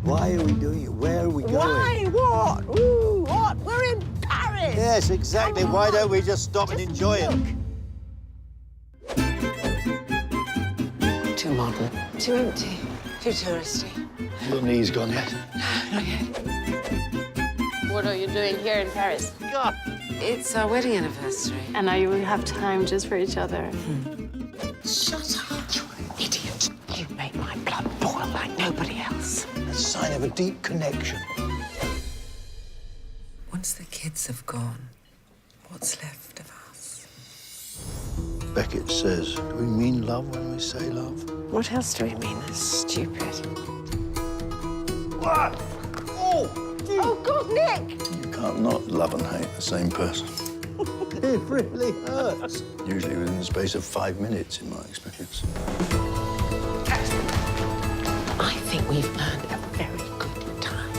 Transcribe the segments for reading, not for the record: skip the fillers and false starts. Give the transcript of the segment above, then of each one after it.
Why are we doing it? Where are we going? Why? What? Ooh, what? We're in Paris! Yes, exactly. Why don't we just stop and enjoy it? Too modern. Too empty. Too touristy. Your knees gone yet? Not yet. What are you doing here in Paris? God. It's our wedding anniversary. And now you will have time just for each other. Shut up, you idiot. You make my blood boil like nobody else. A sign of a deep connection. Once the kids have gone, what's left of us? Beckett says, do we mean love when we say love? What else do we mean? That's stupid. What? Oh! Oh, God, Nick! You can't not love and hate the same person. It really hurts. Usually within the space of 5 minutes, in my experience. I think we've earned a very good time.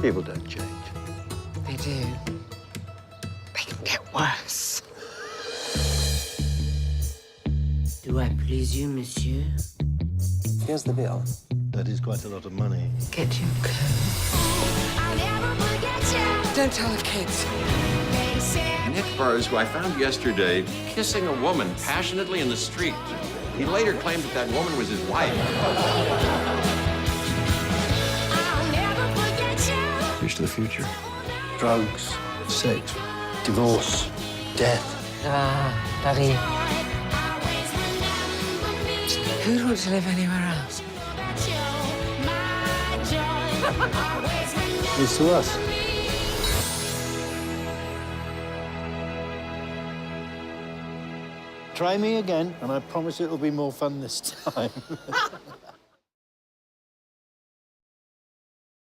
People don't change. They do. They can get worse. Do I please you, monsieur? Here's the bill. That is quite a lot of money. Get your coat. Don't tell the kids. Nick Burrs, who I found yesterday kissing a woman passionately in the street. He later claimed that that woman was his wife. Here's to the future. Drugs, sex, divorce, death. Paris. Who'd want to live anywhere else? It's to us. Try me again, and I promise it'll be more fun this time.